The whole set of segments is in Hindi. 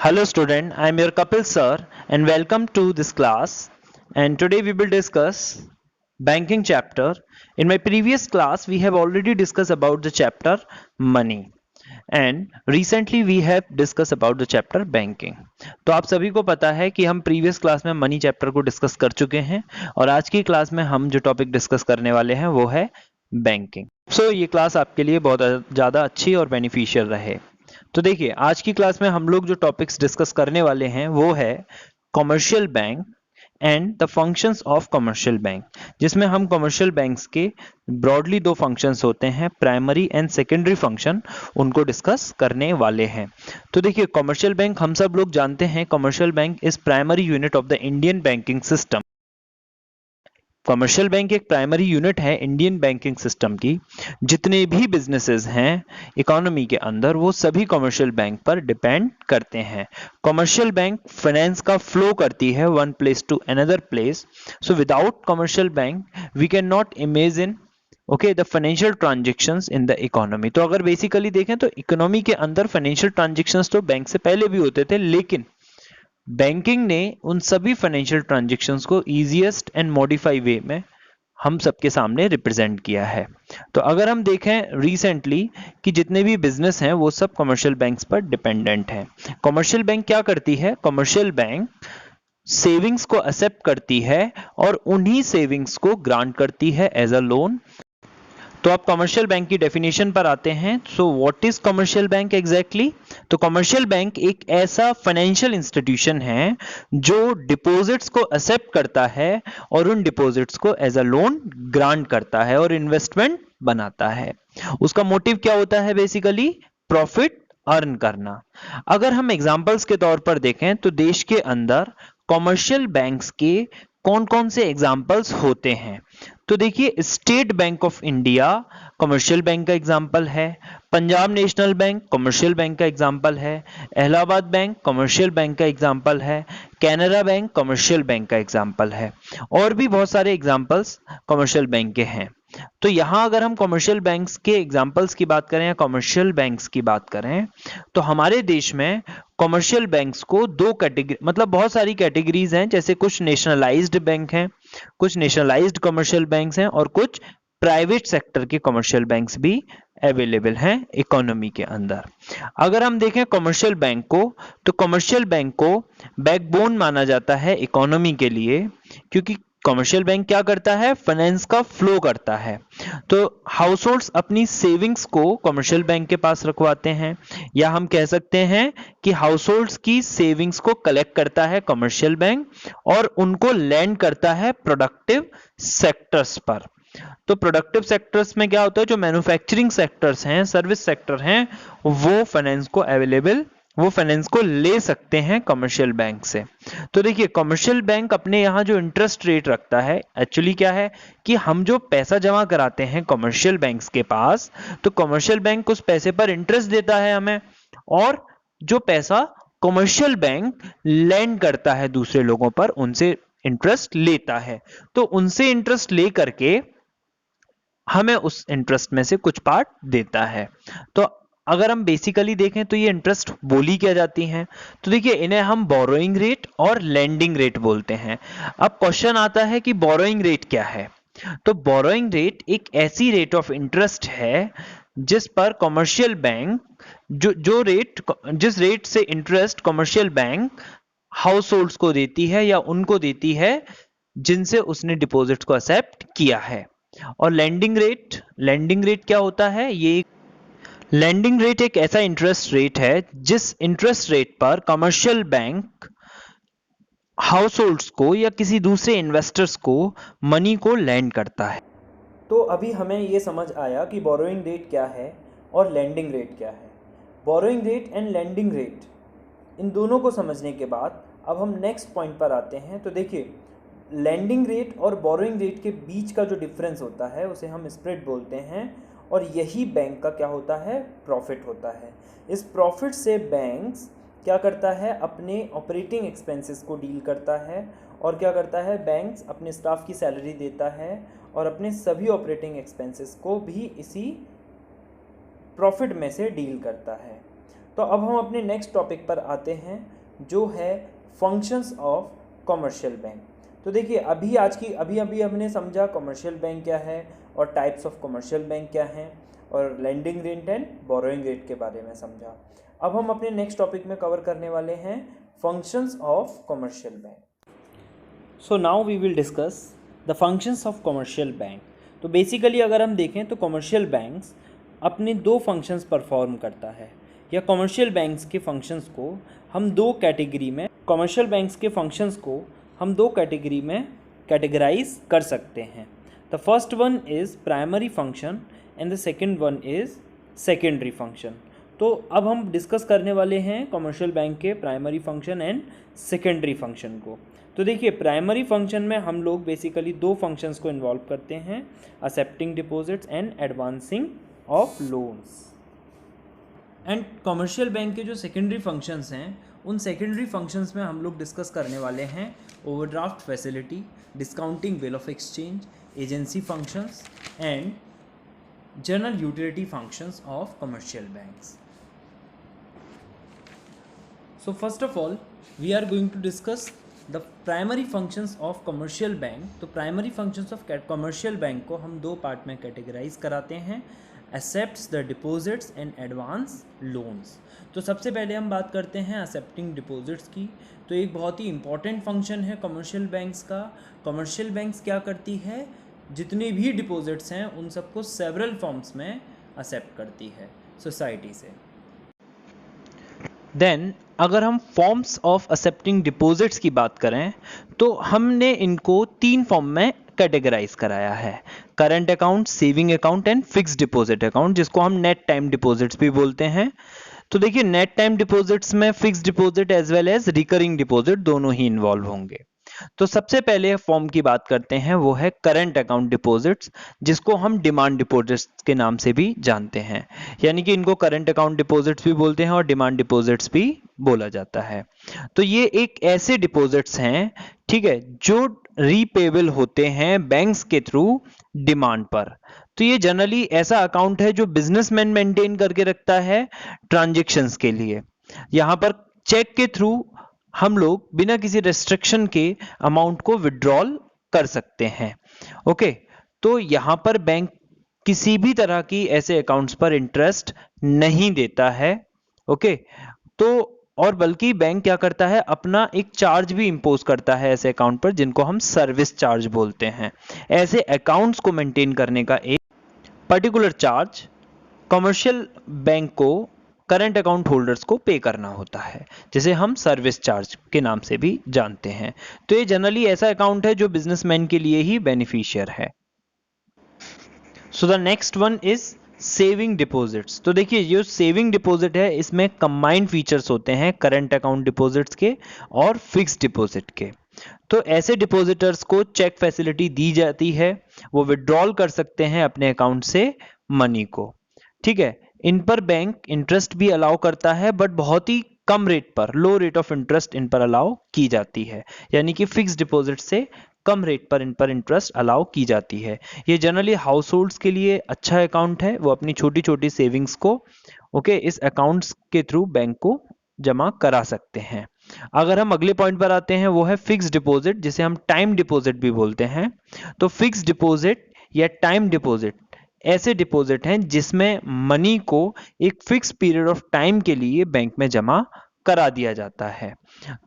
Hello student, I am your Kapil sir and welcome to this class, and today we will discuss banking chapter. In my previous class we have already discussed about the chapter money and recently we have discussed about the chapter banking. तो आप सभी को पता है कि हम प्रीवियस क्लास में मनी चैप्टर को डिस्कस कर चुके हैं और आज की क्लास में हम जो टॉपिक डिस्कस करने वाले हैं वो है बैंकिंग। सो ये क्लास आपके लिए बहुत ज़्यादा अच्छी और बेनिफिशियल रहे। तो देखिए आज की क्लास में हम लोग जो टॉपिक्स डिस्कस करने वाले हैं वो है commercial bank and the functions of commercial bank, जिसमें हम कमर्शियल बैंक्स के ब्रॉडली दो फंक्शंस होते हैं, प्राइमरी एंड सेकेंडरी फंक्शन, उनको डिस्कस करने वाले हैं। तो देखिए कमर्शियल बैंक हम सब लोग जानते हैं, commercial bank is primary unit of the Indian banking system. Commercial bank एक प्राइमरी यूनिट है इंडियन बैंकिंग सिस्टम की। जितने भी बिजनेसेस हैं इकोनॉमी के अंदर वो सभी कमर्शियल बैंक पर डिपेंड करते हैं। कमर्शियल बैंक फाइनेंस का फ्लो करती है one place to another place. So without commercial bank we can not imagine the financial transactions in the economy. तो अगर बेसिकली देखें तो इकोनॉमी के अंदर फाइनेंशियल ट्रांजेक्शंस तो बैंक से पहले भी होते थे, लेकिन बैंकिंग ने उन सभी फाइनेंशियल ट्रांजैक्शंस को इजीएस्ट एंड मॉडिफाई वे में हम सबके सामने रिप्रेजेंट किया है। तो अगर हम देखें रिसेंटली कि जितने भी बिजनेस हैं वो सब कमर्शियल बैंक्स पर डिपेंडेंट हैं। कमर्शियल बैंक क्या करती है? कमर्शियल बैंक सेविंग्स को एक्सेप्ट करती है और उन्हीं सेविंग्स को ग्रांट करती है एज अ लोन। तो आप कमर्शियल बैंक की डेफिनेशन पर आते हैं। So what is commercial bank exactly? तो कमर्शियल बैंक एक ऐसा फाइनेंशियल इंस्टीट्यूशन है जो डिपॉजिट्स को एक्सेप्ट करता है और उन डिपॉजिट्स को एज अ लोन ग्रांट करता है और इन्वेस्टमेंट बनाता है। उसका मोटिव क्या होता है? बेसिकली प्रॉफिट अर्न करना। अगर हम एग्जांपल्स के तौर पर देखें तो देश के अंदर कमर्शियल बैंक्स के कौन कौन से एग्जांपल्स होते हैं? तो देखिए state bank of India commercial bank का एग्जांपल है, Punjab national bank commercial bank का एग्जांपल है, इलाहाबाद बैंक कमर्शियल बैंक का एग्जांपल है, कैनरा बैंक कमर्शियल बैंक का एग्जांपल है, और भी बहुत सारे एग्जांपल्स कमर्शियल बैंक के हैं। तो यहां अगर हम कमर्शियल बैंक्स के एग्जांपल्स की बात करें या कमर्शियल बैंक्स की बात करें तो हमारे देश में कमर्शियल बैंक्स को दो कैटेगरी, मतलब बहुत सारी कैटेगरीज हैं, जैसे कुछ नेशनलाइज्ड बैंक हैं, कुछ नेशनलाइज्ड कमर्शियल बैंक्स हैं और कुछ प्राइवेट सेक्टर के कमर्शियल बैंक्स भी अवेलेबल हैं इकोनॉमी के अंदर। अगर हम देखें कमर्शियल बैंक को तो कमर्शियल बैंक को बैकबोन माना जाता है इकोनॉमी के लिए, क्योंकि कमर्शियल बैंक क्या करता है? फाइनेंस का फ्लो करता है। तो हाउस होल्ड्स अपनी सेविंग्स को कमर्शियल बैंक के पास रखवाते हैं, या हम कह सकते हैं कि हाउस होल्ड्स की सेविंग्स को कलेक्ट करता है कमर्शियल बैंक और उनको लैंड करता है प्रोडक्टिव सेक्टर्स पर। तो प्रोडक्टिव सेक्टर्स में क्या होता है? जो मैन्युफैक्चरिंग सेक्टर्स हैं, सर्विस सेक्टर हैं, वो फाइनेंस को ले सकते हैं कमर्शियल बैंक से। तो देखिए कमर्शियल बैंक अपने यहाँ जो इंटरेस्ट रेट रखता है एक्चुअली क्या है कि हम जो पैसा जमा कराते हैं कमर्शियल बैंक्स के पास, तो कमर्शियल बैंक उस पैसे पर इंटरेस्ट देता है हमें, और जो पैसा कमर्शियल बैंक लैंड करता है दूसरे लोगों पर उनसे इंटरेस्ट लेता है। तो उनसे इंटरेस्ट ले करके हमें उस इंटरेस्ट में से कुछ पार्ट देता है। तो अगर हम बेसिकली देखें तो ये इंटरेस्ट बोली क्या जाती हैं? तो देखिए इन्हें हम बोरोइंग रेट और लेंडिंग रेट बोलते हैं। अब क्वेश्चन आता है कि बोरोइंग रेट क्या है? तो बोरोइंग रेट एक ऐसी रेट ऑफ इंटरेस्ट है जिस पर कमर्शियल बैंक जिस रेट से interest commercial bank house holds को देती है या उनको देती है जिनसे उसने डिपॉजिट को एक्सेप्ट किया है। और लैंडिंग रेट क्या होता है? ये लैंडिंग रेट एक ऐसा इंटरेस्ट रेट है जिस इंटरेस्ट रेट पर कमर्शियल बैंक हाउस होल्ड्स को या किसी दूसरे इन्वेस्टर्स को मनी को लैंड करता है। तो अभी हमें ये समझ आया कि बोरोइंग रेट क्या है और लैंडिंग रेट क्या है। Borrowing rate and lending rate, इन दोनों को समझने के बाद अब हम नेक्स्ट पॉइंट पर आते हैं। तो देखिए लैंडिंग रेट और बोरोइंग रेट के बीच का जो डिफरेंस होता है उसे हम स्प्रेड बोलते हैं, और यही बैंक का क्या होता है? प्रॉफिट होता है। इस प्रॉफिट से बैंक्स क्या करता है? अपने ऑपरेटिंग एक्सपेंसेस को डील करता है, और क्या करता है? बैंक्स अपने स्टाफ की सैलरी देता है और अपने सभी ऑपरेटिंग एक्सपेंसेस को भी इसी प्रॉफिट में से डील करता है। तो अब हम अपने नेक्स्ट टॉपिक पर आते हैं जो है फंक्शंस ऑफ कमर्शियल बैंक। तो देखिए अभी हमने समझा कमर्शियल बैंक क्या है और टाइप्स ऑफ कमर्शियल बैंक क्या हैं और lending rate and borrowing rate के बारे में समझा। अब हम अपने नेक्स्ट टॉपिक में कवर करने वाले हैं functions of commercial bank. So now we will discuss the functions of commercial bank. तो बेसिकली अगर हम देखें तो कमर्शियल बैंक्स अपने दो फंक्शंस परफॉर्म करता है, या कमर्शियल बैंक्स के फंक्शंस को हम दो कैटेगरी में कैटेगराइज कर सकते हैं। The first one is primary function and the second one is secondary function. तो अब हम डिस्कस करने वाले हैं कमर्शियल बैंक के primary function and secondary function को। तो देखिए प्राइमरी फंक्शन में हम लोग बेसिकली दो फंक्शंस को इन्वॉल्व करते हैं, accepting deposits and advancing of loans. And commercial bank के जो सेकेंडरी फंक्शंस हैं उन सेकेंडरी फंक्शंस में हम लोग डिस्कस करने वाले हैं overdraft facility, discounting bill of exchange, agency functions and general utility functions of commercial banks. So first of all we are going to discuss the primary functions of commercial bank। तो primary functions of commercial bank को हम दो पार्ट में कैटेगराइज कराते हैं, accepts the deposits and advance loans। तो सबसे पहले हम बात करते हैं accepting deposits की। तो एक बहुत ही important function है कमर्शियल बैंक्स का। कमर्शियल बैंक्स क्या करती है, जितने भी डिपॉजिट्स हैं उन सबको सेवरल फॉर्म्स में एक्सेप्ट करती है सोसाइटी से। देन अगर हम फॉर्म्स ऑफ एक्सेप्टिंग डिपॉजिट्स की बात करें तो हमने इनको तीन फॉर्म में कैटेगराइज कराया है, current account, saving account and fixed deposit account, जिसको हम नेट टाइम डिपॉजिट्स भी बोलते हैं। तो देखिए नेट टाइम डिपॉजिट्स में fixed deposit as well as recurring deposit दोनों ही इन्वॉल्व होंगे। तो सबसे पहले फॉर्म की बात करते हैं, वो है करंट अकाउंट डिपॉजिट्स, जिसको हम डिमांड डिपॉजिट्स के नाम से भी जानते हैं। यानी कि इनको करंट अकाउंट डिपॉजिट्स भी बोलते हैं और डिमांड डिपॉजिट्स भी बोला जाता है। तो ये एक ऐसे डिपॉजिट्स हैं, ठीक है, जो रीपेबल होते हैं बैंक्स के थ्रू डिमांड पर। तो ये जनरली ऐसा अकाउंट है जो बिजनेसमैन मेंटेन करके रखता है ट्रांजैक्शंस के लिए। यहां पर चेक के थ्रू हम लोग बिना किसी रेस्ट्रिक्शन के अमाउंट को विड्रॉल कर सकते हैं। ओके, तो यहां पर बैंक किसी भी तरह की ऐसे अकाउंट्स पर इंटरेस्ट नहीं देता है। ओके, तो और बल्कि बैंक क्या करता है, अपना एक चार्ज भी इंपोज करता है ऐसे अकाउंट पर, जिनको हम सर्विस चार्ज बोलते हैं। ऐसे अकाउंट्स को मेंटेन करने का एक पर्टिकुलर चार्ज कमर्शियल बैंक को करंट अकाउंट होल्डर्स को पे करना होता है, जिसे हम सर्विस चार्ज के नाम से भी जानते हैं। तो ये जनरली ऐसा अकाउंट है जो बिजनेसमैन के लिए ही बेनिफिशियर है। So the next one is saving deposits. तो देखिए ये सेविंग डिपॉजिट है, इसमें कंबाइंड फीचर्स होते हैं करंट अकाउंट डिपॉजिट्स के और फिक्स्ड डिपॉजिट के। तो ऐसे डिपॉजिटर्स को चेक फैसिलिटी दी जाती है, वो विड्रॉल कर सकते हैं अपने अकाउंट से मनी को, ठीक है। इन पर बैंक इंटरेस्ट भी अलाउ करता है, बट बहुत ही कम रेट पर, लो रेट ऑफ इंटरेस्ट इन पर अलाउ की जाती है। यानी कि फिक्स्ड डिपॉजिट से कम रेट पर इन पर इंटरेस्ट अलाउ की जाती है। ये जनरली हाउस होल्ड्स के लिए अच्छा अकाउंट है, वो अपनी छोटी छोटी सेविंग्स को इस अकाउंट्स के थ्रू बैंक को जमा करा सकते हैं। अगर हम अगले पॉइंट पर आते हैं, वो है फिक्स्ड डिपॉजिट, जिसे हम टाइम डिपॉजिट भी बोलते हैं। तो फिक्स्ड डिपॉजिट या टाइम डिपॉजिट ऐसे डिपॉजिट हैं जिसमें मनी को एक फिक्स पीरियड ऑफ टाइम के लिए बैंक में जमा करा दिया जाता है।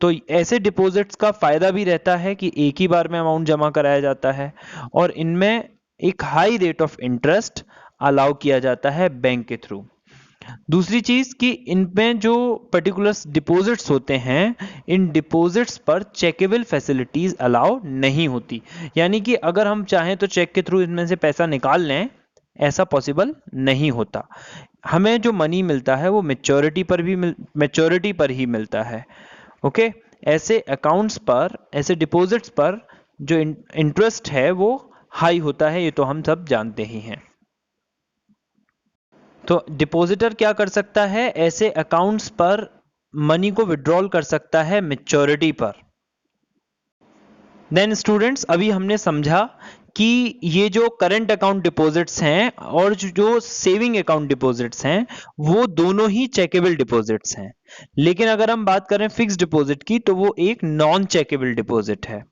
तो ऐसे डिपॉजिट्स का फायदा भी रहता है कि एक ही बार में अमाउंट जमा कराया जाता है और इनमें एक high rate of interest allow किया जाता है बैंक के थ्रू। दूसरी चीज कि इनमें जो पर्टिकुलर डिपॉजिट्स होते हैं, इन डिपॉजिट्स पर चेकेबल फैसिलिटीज अलाउ नहीं होती। यानी कि अगर हम चाहें तो चेक के थ्रू इनमें से पैसा निकाल लें, ऐसा पॉसिबल नहीं होता। हमें जो मनी मिलता है वो मैच्योरिटी पर ही मिलता है। ओके, ऐसे अकाउंट्स पर, ऐसे डिपॉजिट्स पर जो इंटरेस्ट है वो हाई होता है, ये तो हम सब जानते ही हैं। तो डिपॉजिटर क्या कर सकता है, ऐसे अकाउंट्स पर मनी को विड्रॉल कर सकता है मैच्योरिटी पर। देन स्टूडेंट्स, अभी हमने समझा कि ये जो करंट अकाउंट डिपॉजिट्स हैं और जो सेविंग अकाउंट डिपॉजिट्स हैं वो दोनों ही चेकेबल डिपॉजिट्स हैं। लेकिन अगर हम बात करें फिक्स्ड डिपॉजिट की तो वो एक नॉन चेकेबल डिपॉजिट है,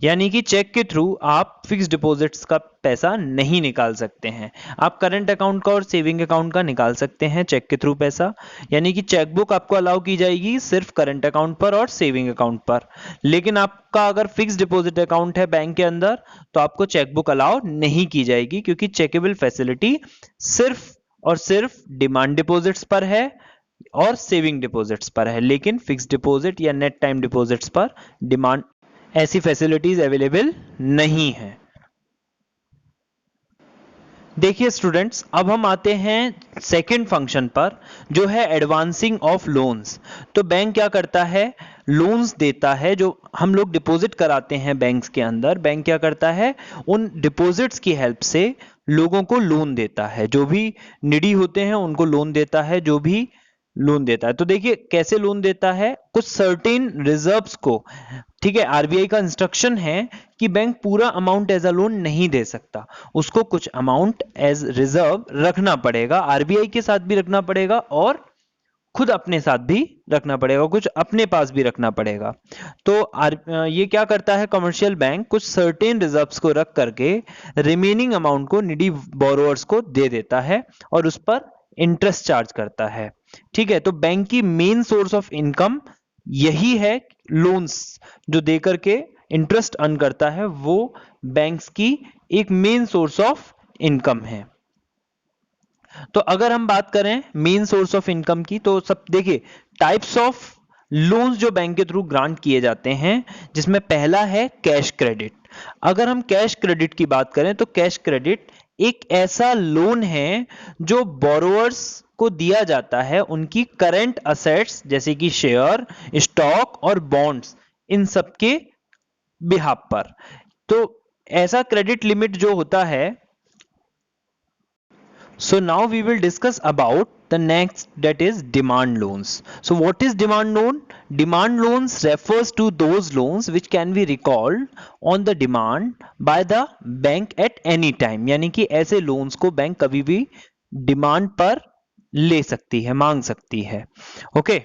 यानी कि चेक के थ्रू आप फिक्स्ड डिपॉजिट्स का पैसा नहीं निकाल सकते हैं। आप करंट अकाउंट का और सेविंग अकाउंट का निकाल सकते हैं चेक के थ्रू पैसा, यानी कि चेकबुक आपको अलाउ की जाएगी सिर्फ करंट अकाउंट पर और सेविंग अकाउंट पर। लेकिन आपका अगर फिक्स्ड डिपॉजिट अकाउंट है बैंक के अंदर तो आपको चेकबुक अलाउ नहीं की जाएगी, क्योंकि चेकेबल फैसिलिटी सिर्फ और सिर्फ डिमांड डिपॉजिट्स पर है और सेविंग डिपॉजिट्स पर है, लेकिन फिक्स्ड डिपॉजिट या नेट टाइम डिपॉजिट्स पर डिमांड ऐसी फैसिलिटीज अवेलेबल नहीं है। देखिए स्टूडेंट्स, अब हम आते हैं सेकंड फंक्शन पर, जो है एडवांसिंग ऑफ लोन्स। तो बैंक क्या करता है, लोन्स देता है। जो हम लोग डिपॉजिट कराते हैं बैंक्स के अंदर, बैंक क्या करता है, उन डिपॉजिट्स की हेल्प से लोगों को लोन देता है। जो भी निडी होते हैं उनको लोन देता है, जो भी लोन देता है। तो देखिए कैसे लोन देता है, कुछ सर्टेन रिजर्व्स को, ठीक है, आरबीआई का इंस्ट्रक्शन है कि बैंक पूरा अमाउंट एज अ लोन नहीं दे सकता, उसको कुछ अमाउंट एज रिजर्व रखना पड़ेगा, आरबीआई के साथ भी रखना पड़ेगा और खुद अपने साथ भी रखना पड़ेगा, कुछ अपने पास भी रखना पड़ेगा। तो ये क्या करता है, कमर्शियल बैंक कुछ सर्टेन रिजर्व्स को रख करके रिमेनिंग अमाउंट को निडी बोरोअर्स को दे देता है और उस पर इंटरेस्ट चार्ज करता है। ठीक है, तो बैंक की मेन सोर्स ऑफ इनकम यही है, लोन्स जो दे करके इंटरेस्ट अर्न करता है, वो बैंक्स की एक मेन सोर्स ऑफ इनकम है। तो अगर हम बात करें मेन सोर्स ऑफ इनकम की, तो सब देखिए टाइप्स ऑफ लोन्स जो बैंक के थ्रू ग्रांट किए जाते हैं, जिसमें पहला है कैश क्रेडिट। अगर हम कैश क्रेडिट की बात करें तो कैश क्रेडिट एक ऐसा लोन है जो बोरोअर्स को दिया जाता है उनकी करंट असेट्स जैसे कि शेयर, स्टॉक और बॉन्ड्स, इन सब के बिहाफ पर। तो ऐसा क्रेडिट लिमिट जो होता है, so now we will discuss about the next, that is demand loans. So what is demand loan? Demand loans refers to those loans which can be recalled on the demand by the bank at any time, यानी कि ऐसे लोन्स को बैंक कभी भी डिमांड पर ले सकती है, मांग सकती है। ओके,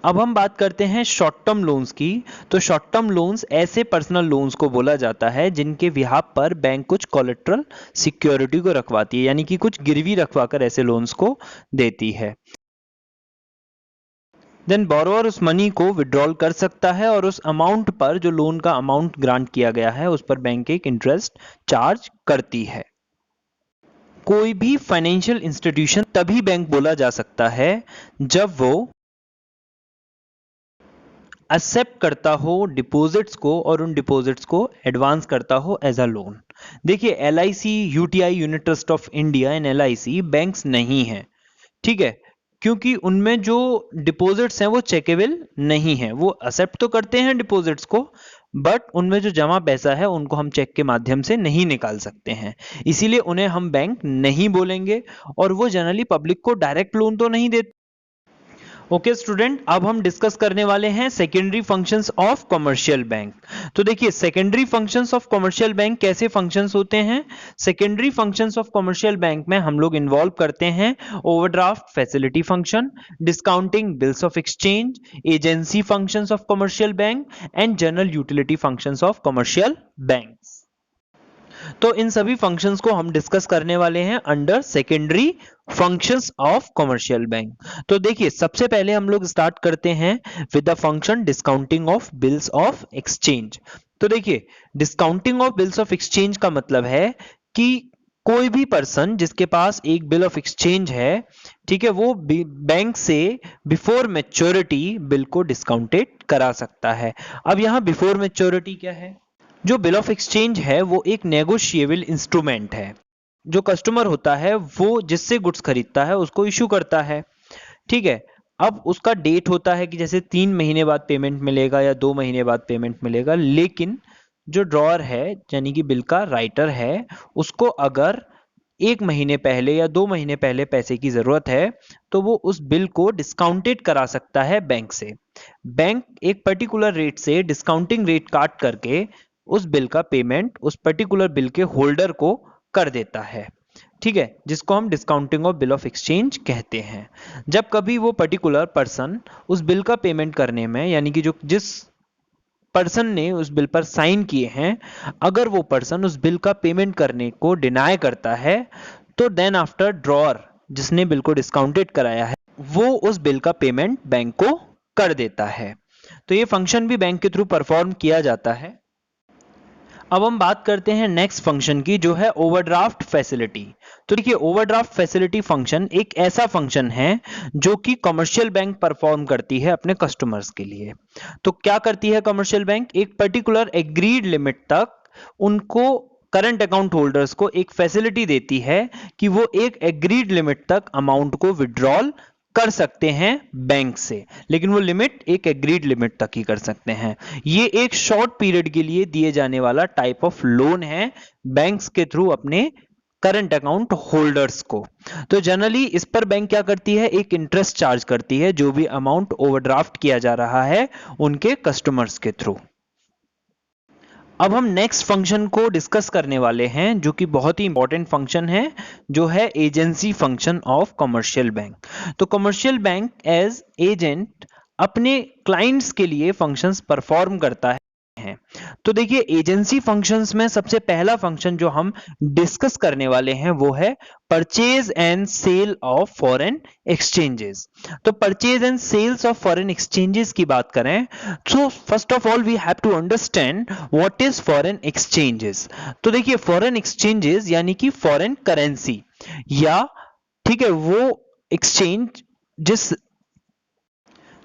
अब हम बात करते हैं शॉर्ट टर्म लोन्स की। तो शॉर्ट टर्म लोन्स ऐसे पर्सनल लोन्स को बोला जाता है जिनके बिहाफ पर बैंक कुछ कोलेट्रल सिक्योरिटी को रखवाती है, यानी कि कुछ गिरवी रखवाकर ऐसे लोन्स को देती है। देन बोरोअर उस मनी को विड्रॉल कर सकता है और उस अमाउंट पर, जो लोन का अमाउंट ग्रांट किया गया है, उस पर बैंक एक इंटरेस्ट चार्ज करती है। कोई भी फाइनेंशियल इंस्टीट्यूशन तभी बैंक बोला जा सकता है जब वो एक्सेप्ट करता हो डिपॉजिट्स को और उन डिपॉजिट्स को एडवांस करता हो एज अ लोन। देखिए LIC, UTI unit trust of India and LIC banks नहीं है, ठीक है, क्योंकि उनमें जो डिपॉजिट्स हैं वो चेकेबल नहीं है। वो एक्सेप्ट तो करते हैं डिपॉजिट्स को, बट उनमें जो जमा पैसा है उनको हम चेक के माध्यम से नहीं निकाल सकते हैं, इसीलिए उन्हें हम बैंक नहीं बोलेंगे। और वो जनरली पब्लिक को डायरेक्ट लोन तो नहीं देते। ओके स्टूडेंट, अब हम डिस्कस करने वाले हैं secondary functions of commercial bank. तो देखिए secondary functions of commercial bank कैसे फंक्शंस होते हैं। Secondary functions of commercial bank में हम लोग इन्वॉल्व करते हैं overdraft facility function, discounting bills of exchange, agency functions of commercial bank and general utility functions of commercial banks. तो इन सभी फंक्शंस को हम डिस्कस करने वाले हैं under secondary functions of commercial bank. तो देखिए सबसे पहले हम लोग स्टार्ट करते हैं with the function discounting of bills of exchange. तो देखिए discounting of bills of exchange का मतलब है कि कोई भी पर्सन जिसके पास एक बिल ऑफ एक्सचेंज है, ठीक है, वो बैंक से बिफोर मैच्योरिटी बिल को डिस्काउंटेड करा सकता है। अब यहां बिफोर मैच्योरिटी क्या है, जो बिल ऑफ एक्सचेंज है वो एक नेगोशिएबल इंस्ट्रूमेंट है। जो कस्टमर होता है वो जिससे गुड्स खरीदता है उसको इशू करता है, ठीक है। अब उसका डेट होता है कि जैसे 3 महीने बाद पेमेंट मिलेगा या 2 महीने बाद पेमेंट मिलेगा, लेकिन जो ड्रॉअर है यानी कि बिल का राइटर है, उसको अगर 1 महीने पहले या 2 महीने पहले पैसे की जरूरत है तो वो उस बिल को डिस्काउंटेड करा सकता है बैंक से। बैंक एक पर्टिकुलर रेट से डिस्काउंटिंग रेट काट करके उस बिल का पेमेंट उस पर्टिकुलर बिल के होल्डर को कर देता है, ठीक है, जिसको हम discounting of bill of exchange कहते हैं। जब कभी वो पर्टिकुलर पर्सन उस बिल का पेमेंट करने में, यानी कि जो जिस पर्सन ने उस बिल पर साइन किए हैं, अगर वो पर्सन उस बिल का पेमेंट करने को डिनाई करता है, तो देन आफ्टर ड्रॉअर जिसने बिल को डिस्काउंटेड कराया है वो उस बिल का पेमेंट बैंक को कर देता है। तो ये फंक्शन भी बैंक के थ्रू परफॉर्म किया जाता है। अब हम बात करते हैं नेक्स्ट फंक्शन की, जो है ओवरड्राफ्ट फैसिलिटी। तो देखिए, ओवरड्राफ्ट फैसिलिटी फंक्शन एक ऐसा फंक्शन है जो कि कमर्शियल बैंक परफॉर्म करती है अपने कस्टमर्स के लिए। तो क्या करती है कमर्शियल बैंक? एक पर्टिकुलर एग्रीड लिमिट तक उनको करंट अकाउंट होल्डर्स को एक फैसिलिटी देती है कि वो एक एग्रीड लिमिट तक अमाउंट को विड्रॉल कर सकते हैं बैंक से, लेकिन वो लिमिट एक एग्रीड लिमिट तक ही कर सकते हैं। ये एक शॉर्ट पीरियड के लिए दिए जाने वाला टाइप ऑफ लोन है बैंक्स के थ्रू अपने करंट अकाउंट होल्डर्स को। तो जनरली इस पर बैंक क्या करती है? एक इंटरेस्ट चार्ज करती है जो भी अमाउंट ओवरड्राफ्ट किया जा रहा है उनके कस्टमर्स के थ्रू। अब हम नेक्स्ट फंक्शन को डिस्कस करने वाले हैं जो कि बहुत ही इंपॉर्टेंट फंक्शन है, जो है agency function of commercial bank. तो कमर्शियल बैंक एज एजेंट अपने क्लाइंट्स के लिए फंक्शंस परफॉर्म करता है। तो देखिए, एजेंसी फंक्शंस में सबसे पहला फंक्शन जो हम डिस्कस करने वाले हैं वो है purchase and sale of foreign exchanges. तो purchase and sales of foreign exchanges की बात करें तो first of all we have to understand what is foreign exchanges. तो देखिए, फॉरेन एक्सचेंजेस यानी कि फॉरेन करेंसी, या ठीक है वो एक्सचेंज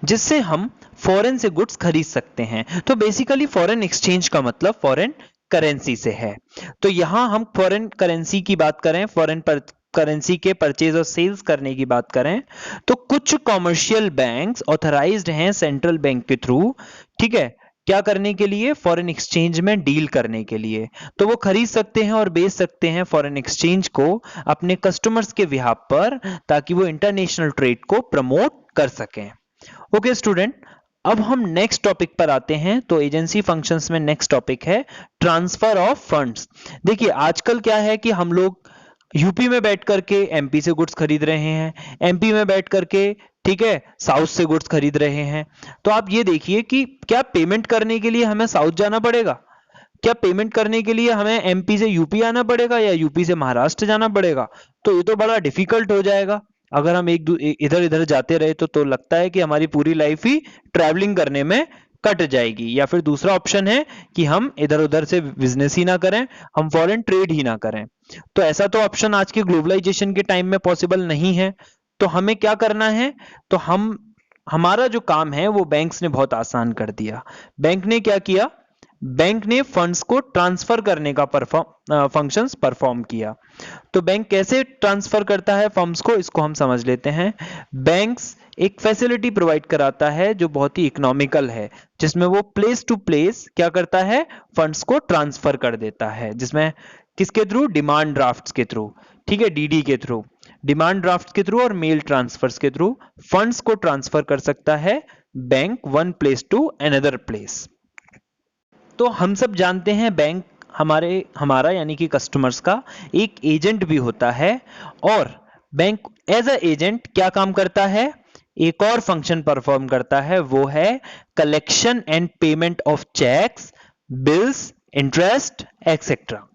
जिससे हम फॉरेन से गुड्स खरीद सकते हैं। तो बेसिकली फॉरेन एक्सचेंज का मतलब फॉरेन करेंसी से है। तो यहां हम फॉरेन करेंसी की बात करें, फॉरेन करेंसी के परचेज और सेल्स करने की बात करें, तो कुछ कॉमर्शियल बैंक्स ऑथराइज्ड हैं सेंट्रल बैंक के थ्रू, ठीक है, क्या करने के लिए? फॉरेन एक्सचेंज में डील करने के लिए। तो वो खरीद सकते हैं और बेच सकते हैं फॉरेन एक्सचेंज को अपने कस्टमर्स के बिहाफ पर, ताकि वो इंटरनेशनल ट्रेड को प्रमोट कर सकें। ओके स्टूडेंट, अब हम नेक्स्ट टॉपिक पर आते हैं। तो एजेंसी फंक्शंस में नेक्स्ट टॉपिक है ट्रांसफर ऑफ फंड्स। देखिए, आजकल क्या है कि हम लोग यूपी में बैठ करके एमपी से गुड्स खरीद रहे हैं, एमपी में बैठ करके ठीक है साउथ से गुड्स खरीद रहे हैं। तो आप ये देखिए कि क्या पेमेंट करने के लिए हमें साउथ जाना पड़ेगा? क्या पेमेंट करने के लिए हमें एमपी से यूपी आना पड़ेगा या यूपी से महाराष्ट्र जाना पड़ेगा? तो ये तो बड़ा डिफिकल्ट हो जाएगा। अगर हम इधर इधर जाते रहे तो लगता है कि हमारी पूरी लाइफ ही ट्रैवलिंग करने में कट जाएगी। या फिर दूसरा ऑप्शन है कि हम इधर उधर से बिजनेस ही ना करें, हम फॉरेन ट्रेड ही ना करें। तो ऐसा तो ऑप्शन आज के ग्लोबलाइजेशन के टाइम में पॉसिबल नहीं है। तो हमें क्या करना है? तो हमारा जो काम है वो बैंक्स ने बहुत आसान कर दिया। बैंक ने क्या किया? बैंक ने फंड्स को ट्रांसफर करने का फंक्शंस परफॉर्म किया। तो बैंक कैसे ट्रांसफर करता है फंड्स को, इसको हम समझ लेते हैं। बैंक्स एक फैसिलिटी प्रोवाइड कराता है जो बहुत ही इकोनॉमिकल है, जिसमें वो प्लेस टू प्लेस क्या करता है? फंड्स को ट्रांसफर कर देता है, जिसमें किसके थ्रू? डिमांड ड्राफ्ट्स के थ्रू, ठीक है, डीडी के थ्रू, डिमांड ड्राफ्ट के थ्रू और मेल ट्रांसफर्स के थ्रू फंड्स को ट्रांसफर कर सकता है bank one place to another place. तो हम सब जानते हैं बैंक हमारा यानी कि कस्टमर्स का एक एजेंट भी होता है, और बैंक एज अ एजेंट क्या काम करता है? एक और फंक्शन परफॉर्म करता है, वो है collection and payment of cheques, bills, interest etcetera.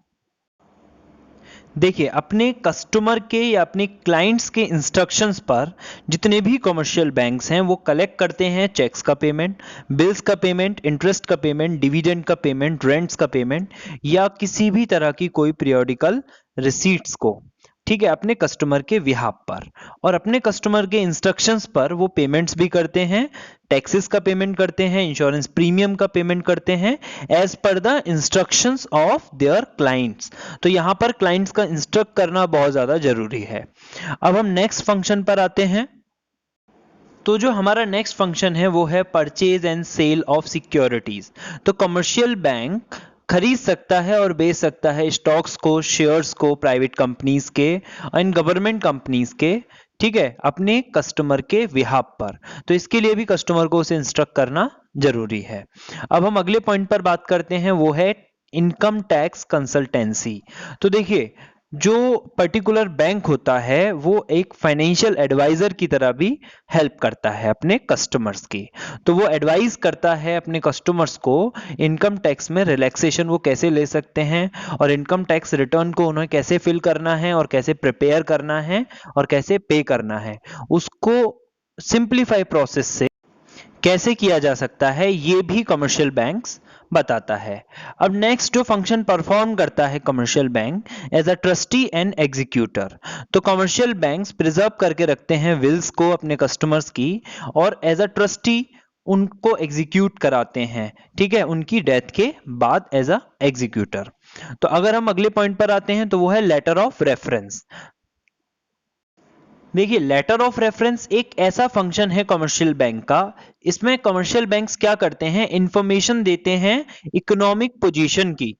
देखिए, अपने कस्टमर के या अपने क्लाइंट्स के इंस्ट्रक्शंस पर जितने भी कमर्शियल बैंक्स हैं वो कलेक्ट करते हैं चेक्स का पेमेंट, बिल्स का पेमेंट, इंटरेस्ट का पेमेंट, डिविडेंड का पेमेंट, रेंट्स का पेमेंट, या किसी भी तरह की कोई पीरियोडिकल रिसीट्स को, ठीक है, अपने कस्टमर के बिहाफ पर। और अपने कस्टमर के इंस्ट्रक्शंस पर वो पेमेंट्स भी करते हैं, टैक्सेस का पेमेंट करते हैं, इंश्योरेंस प्रीमियम का पेमेंट करते हैं as per the instructions of their clients. तो यहां पर क्लाइंट्स का इंस्ट्रक्ट करना बहुत ज्यादा जरूरी है। अब हम नेक्स्ट फंक्शन पर आते हैं। तो जो हमारा नेक्स्ट फंक्शन है वो है purchase and sale of securities. तो कमर्शियल बैंक खरीद सकता है और बेच सकता है स्टॉक्स को, शेयर्स को, प्राइवेट कंपनीज के एंड गवर्नमेंट कंपनीज के, ठीक है, अपने कस्टमर के बिहाफ पर। तो इसके लिए भी कस्टमर को उसे इंस्ट्रक्ट करना जरूरी है। अब हम अगले पॉइंट पर बात करते हैं, वो है इनकम टैक्स कंसल्टेंसी। तो देखिए, जो पर्टिकुलर बैंक होता है वो एक फाइनेंशियल एडवाइजर की तरह भी हेल्प करता है अपने कस्टमर्स की। तो वो एडवाइस करता है अपने कस्टमर्स को इनकम टैक्स में रिलैक्सेशन वो कैसे ले सकते हैं, और इनकम टैक्स रिटर्न को उन्हें कैसे फिल करना है, और कैसे प्रिपेयर करना है, और कैसे पे करना है, उसको सिंप्लीफाई प्रोसेस से कैसे किया जा सकता है, ये भी कमर्शियल बैंक्स बताता है। अब नेक्स्ट जो फंक्शन परफॉर्म करता है commercial bank as a trustee and executor. तो कमर्शियल बैंक्स प्रिजर्व करके रखते हैं विल्स को अपने कस्टमर्स की, और एज अ ट्रस्टी उनको एग्जीक्यूट कराते हैं, ठीक है, उनकी डेथ के बाद एज अ एग्जीक्यूटर। तो अगर हम अगले पॉइंट पर आते हैं तो वो है लेटर ऑफ रेफरेंस। देखिए, लेटर ऑफ रेफरेंस एक ऐसा फंक्शन है कमर्शियल बैंक का, इसमें कमर्शियल बैंक्स क्या करते हैं, इंफॉर्मेशन देते हैं इकोनॉमिक पोजीशन की,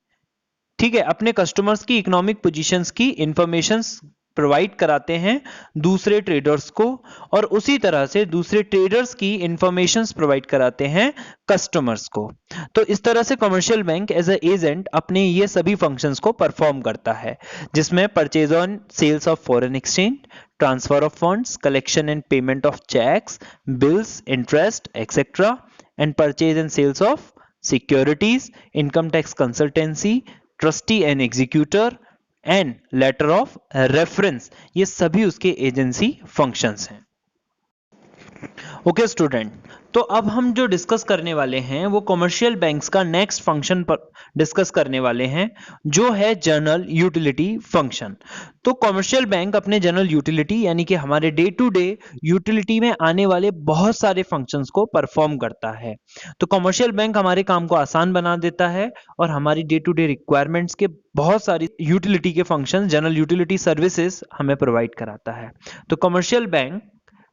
ठीक है, अपने कस्टमर्स की इकोनॉमिक पोजीशंस की इंफॉर्मेशंस प्रोवाइड कराते हैं दूसरे ट्रेडर्स को, और उसी तरह से दूसरे ट्रेडर्स की इंफॉर्मेशंस प्रोवाइड कराते हैं कस्टमर्स को। तो इस तरह से commercial bank as a agent अपने ये सभी फंक्शंस को परफॉर्म करता है, जिसमें purchase on sales of foreign exchange, transfer of funds, collection and payment of cheques, bills, interest etcetera, and purchase and sales of securities, income tax consultancy, trustee and executor and letter of reference, ये सभी उसके एजेंसी फंक्शंस हैं। ओके स्टूडेंट, तो अब हम जो डिस्कस करने वाले हैं वो कमर्शियल बैंक्स का नेक्स्ट फंक्शन पर डिस्कस करने वाले हैं, जो है जनरल यूटिलिटी फंक्शन। तो कमर्शियल बैंक अपने जनरल यूटिलिटी यानी कि हमारे डे टू डे यूटिलिटी में आने वाले बहुत सारे फंक्शंस को परफॉर्म करता है। तो कमर्शियल बैंक हमारे काम को आसान बना देता है और हमारी डे टू डे रिक्वायरमेंट्स के बहुत सारी यूटिलिटी के फंक्शन, जनरल यूटिलिटी सर्विसेज हमें प्रोवाइड कराता है। तो कमर्शियल बैंक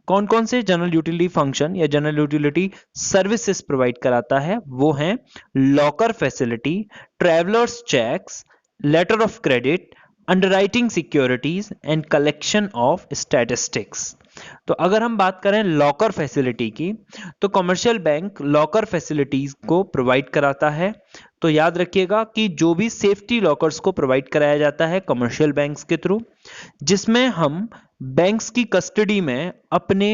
कौन कौन से जनरल यूटिलिटी फंक्शन या जनरल यूटिलिटी सर्विसेज प्रोवाइड कराता है, वो हैं locker facility, travellers cheques, letter of credit, underwriting securities and collection of statistics. तो अगर हम बात करें लॉकर फैसिलिटी की, तो कमर्शियल बैंक लॉकर फैसिलिटीज को प्रोवाइड कराता है। तो याद रखिएगा कि जो भी सेफ्टी लॉकर्स को प्रोवाइड कराया जाता है कमर्शियल बैंक्स के थ्रू, जिसमें हम बैंक्स की कस्टडी में अपने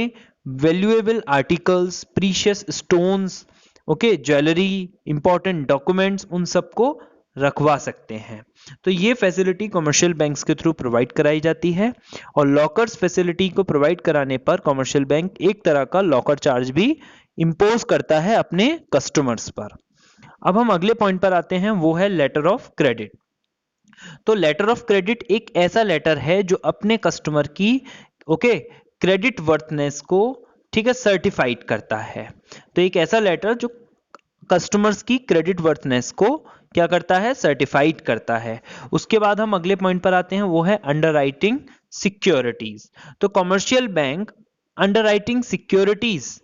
valuable articles, precious stones, okay, jewellery, important documents, उन सबको रखवा सकते हैं। तो ये फैसिलिटी कमर्शियल बैंक्स के थ्रू प्रोवाइड कराई जाती है, और लॉकर्स फैसिलिटी को प्रोवाइड कराने पर कमर्शियल बैंक एक तरह का लॉकर चार्ज भी इंपोज करता है अपने कस्टमर्स पर। अब हम अगले पॉइंट पर आते हैं, वो है लेटर ऑफ क्रेडिट। तो लेटर ऑफ क्रेडिट एक ऐसा लेटर है जो अपने कस्टमर की क्रेडिट वर्थनेस को, ठीक है, सर्टिफाइड करता है। तो एक ऐसा लेटर जो कस्टमर्स की क्रेडिट वर्थनेस को क्या करता है, सर्टिफाइड करता है। उसके बाद हम अगले पॉइंट पर आते हैं, वो है अंडरराइटिंग सिक्योरिटीज। तो कमर्शियल बैंक अंडरराइटिंग सिक्योरिटीज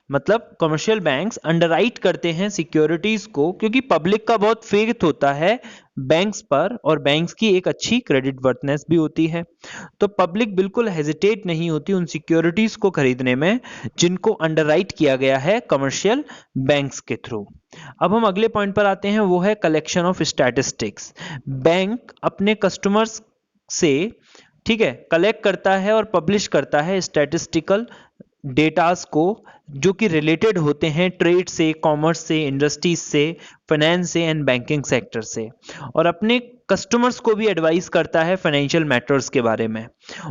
मतलब कमर्शियल बैंक्स अंडरराइट करते हैं सिक्योरिटीज को, क्योंकि पब्लिक का बहुत फेथ होता है बैंक्स पर, और बैंक्स की एक अच्छी क्रेडिट वर्थनेस भी होती है। तो पब्लिक बिल्कुल हेजिटेट नहीं होती उन सिक्योरिटीज को खरीदने में जिनको अंडरराइट किया गया है कमर्शियल बैंक्स के थ्रू। अब हम अगले पॉइंट पर आते हैं, वो है कलेक्शन ऑफ स्टैटिस्टिक्स। बैंक अपने कस्टमर्स से, ठीक है, कलेक्ट करता है और पब्लिश करता है स्टैटिस्टिकल डेटास को, जो कि रिलेटेड होते हैं ट्रेड से, कॉमर्स से, इंडस्ट्रीज से, फाइनेंस से एंड बैंकिंग सेक्टर से, और अपने कस्टमर्स को भी एडवाइस करता है फाइनेंशियल मैटर्स के बारे में।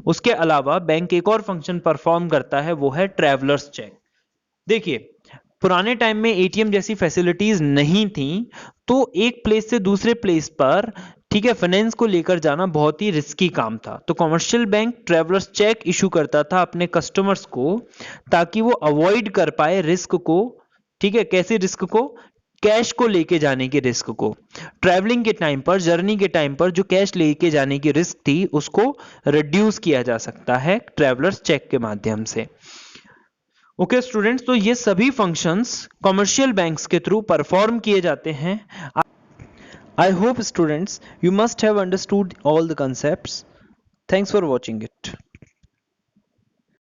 उसके अलावा बैंक एक और फंक्शन परफॉर्म करता है, वो है ट्रैवलर्स चेक। देखिए, पुराने टाइम में एटीएम जैसी फैसिलिटीज नहीं थी, तो एक प्लेस से दूसरे प्लेस पर, ठीक है, फाइनेंस को लेकर जाना बहुत ही रिस्की काम था। तो commercial bank travellers cheque issue करता था अपने कस्टमर्स को, ताकि वो अवॉइड कर पाए रिस्क को, ठीक है, कैसे रिस्क को, कैश को लेके जाने के रिस्क को। ट्रैवलिंग के टाइम पर, जर्नी के टाइम पर जो कैश लेके जाने की रिस्क थी, उसको रिड्यूस किया जा सकता है ट्रैवलर्स चेक के माध्यम से। ओके स्टूडेंट्स, तो ये सभी फंक्शंस कमर्शियल बैंक्स के थ्रू परफॉर्म किए जाते हैं। I hope students you must have understood all the concepts. Thanks for watching it.